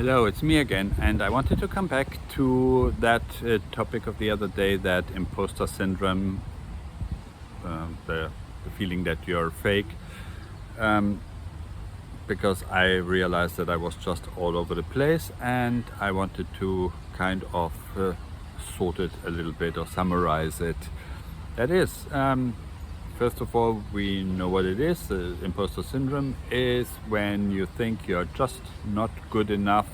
Hello, it's me again, and I wanted to come back to that topic of the other day, that imposter syndrome, the feeling that you're fake, because I realized that I was just all over the place, and I wanted to kind of sort it a little bit or summarize it. That is, first of all, we know what it is. The imposter syndrome is when you think you're just not good enough,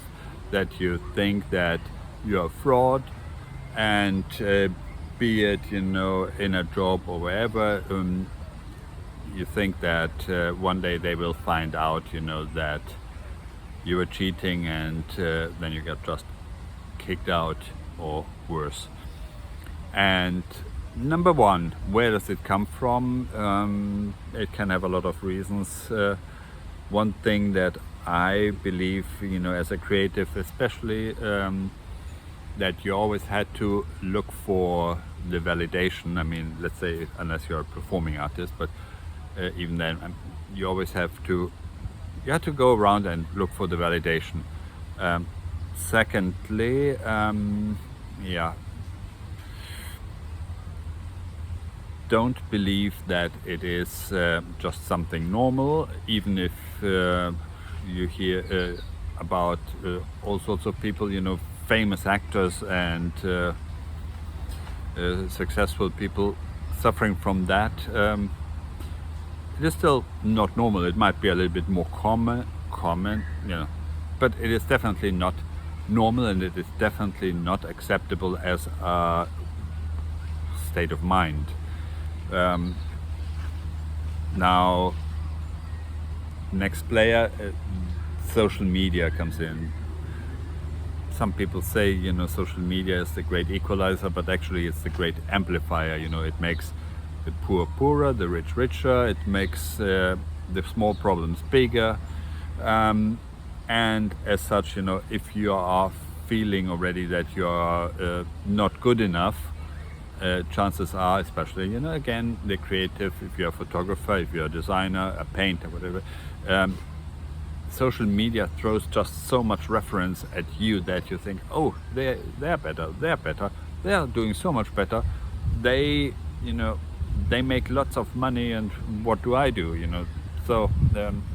that you think that you're a fraud, and be it, in a job or wherever, you think that one day they will find out, that you were cheating, and then you get just kicked out or worse. And number one, where does it come from? It can have a lot of reasons. One thing that I believe, as a creative especially, that you always had to look for the validation. I mean, let's say, unless you're a performing artist, but even then, you always have to go around and look for the validation. Secondly, don't believe that it is just something normal, even if you hear about all sorts of people, famous actors and successful people suffering from that. It is still not normal. It might be a little bit more common, but it is definitely not normal, and it is definitely not acceptable as a state of mind. Now, next player, social media comes in. Some people say, social media is the great equalizer, but actually it's the great amplifier. It makes the poor poorer, the rich richer. It makes the small problems bigger. And as such, if you are feeling already that you are not good enough, chances are, especially, again, the creative, if you're a photographer, if you're a designer, a painter, whatever, social media throws just so much reference at you that you think, oh, they're better, they are doing so much better, they make lots of money, and what do I do, So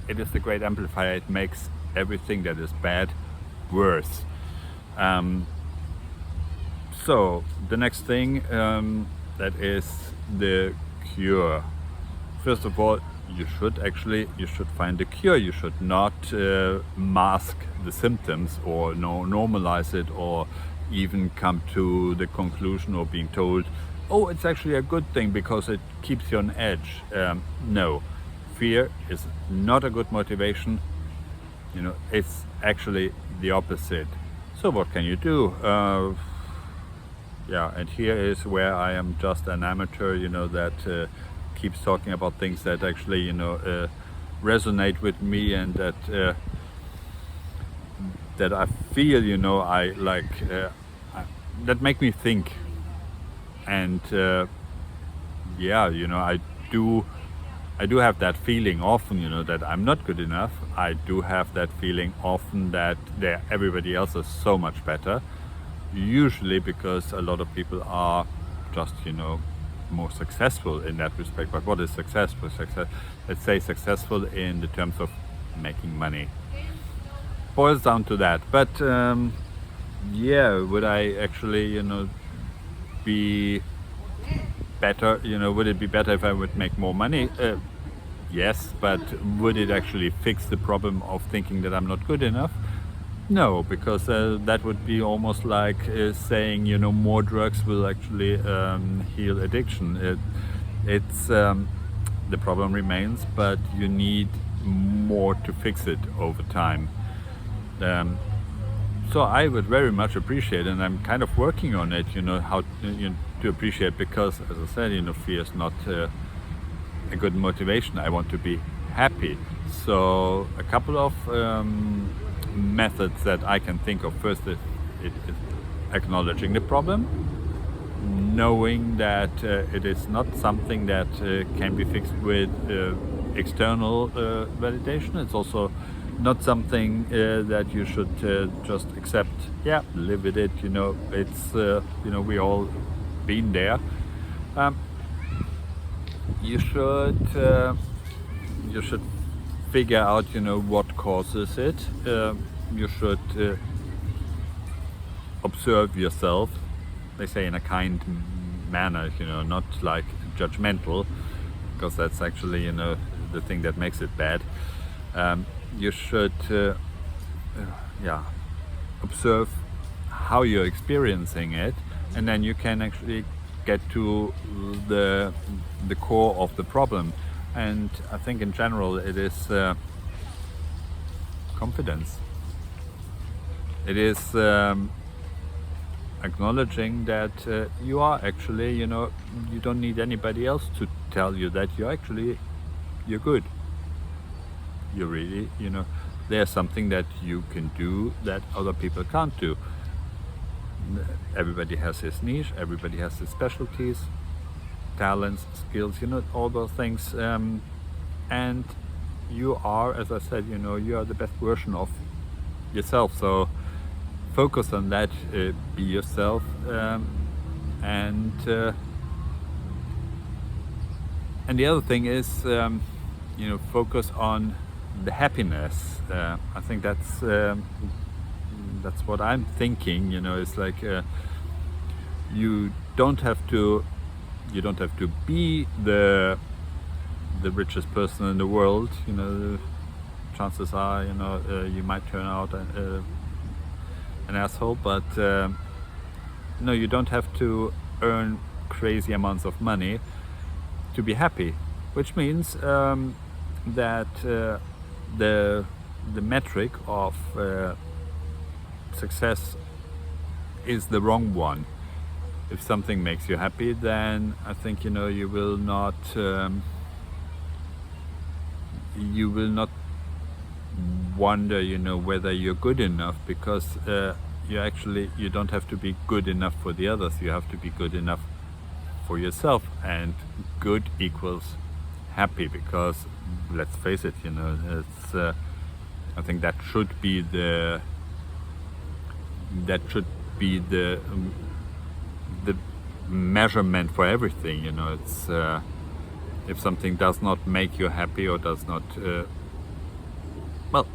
it is the great amplifier. It makes everything that is bad worse. So the next thing, that is the cure. First of all, you should find a cure. You should not mask the symptoms or normalize it, or even come to the conclusion or being told, oh, it's actually a good thing because it keeps you on edge. No, fear is not a good motivation. It's actually the opposite. So what can you do? And here is where I am just an amateur, that keeps talking about things that actually, resonate with me, and that I feel, I like, that make me think. And I do have that feeling often, that I'm not good enough. I do have that feeling often that everybody else is so much better. Usually because a lot of people are just, more successful in that respect. But what is successful? Let's say successful in the terms of making money. Boils down to that. But would I actually, be better? Would it be better if I would make more money? Yes, but would it actually fix the problem of thinking that I'm not good enough? No, because that would be almost like saying, more drugs will actually heal addiction. It's the problem remains, but you need more to fix it over time. So I would very much appreciate, and I'm kind of working on it, how to appreciate, because, as I said, fear is not a good motivation. I want to be happy. So a couple of methods that I can think of. First, it is acknowledging the problem, knowing that it is not something that can be fixed with external validation. It's also not something that you should just accept. Yeah, live with it. It's we all been there. You should figure out what causes it. You should observe yourself. They say in a kind manner, not like judgmental, because that's actually the thing that makes it bad. You should observe how you're experiencing it, and then you can actually get to the core of the problem. And I think in general it is confidence. It is acknowledging that you are actually, you don't need anybody else to tell you that you're good. You really, there's something that you can do that other people can't do. Everybody has his niche, everybody has his specialties, talents, skills, all those things. And you are, as I said, you are the best version of yourself. So focus on that, be yourself, and the other thing is, focus on the happiness. I think that's what I'm thinking. It's like you don't have to be the richest person in the world. Chances are, you might turn out an asshole, but no, you don't have to earn crazy amounts of money to be happy, which means that the metric of success is the wrong one. If something makes you happy, then I think you will not wonder whether you're good enough, because you don't have to be good enough for the others. You have to be good enough for yourself, and good equals happy, because let's face it, it's I think that should be the measurement for everything. It's if something does not make you happy, or does not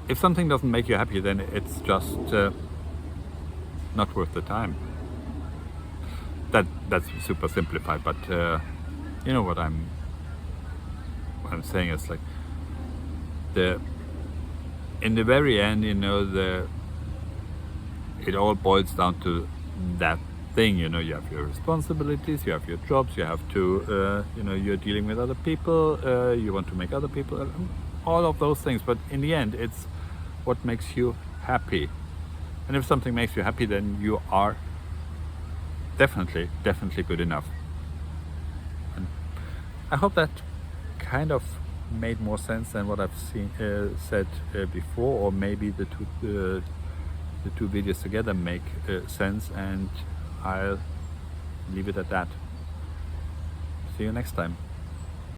if something doesn't make you happy, then it's just not worth the time. That's super simplified, but what I'm saying is, like, in the very end, it all boils down to that thing. You have your responsibilities, you have your jobs, you have to you're dealing with other people, you want to make other people, all of those things. But in the end, it's what makes you happy. And if something makes you happy, then you are definitely good enough. And I hope that kind of made more sense than what I've said before, or maybe the two videos together make sense, and I'll leave it at that. See you next time.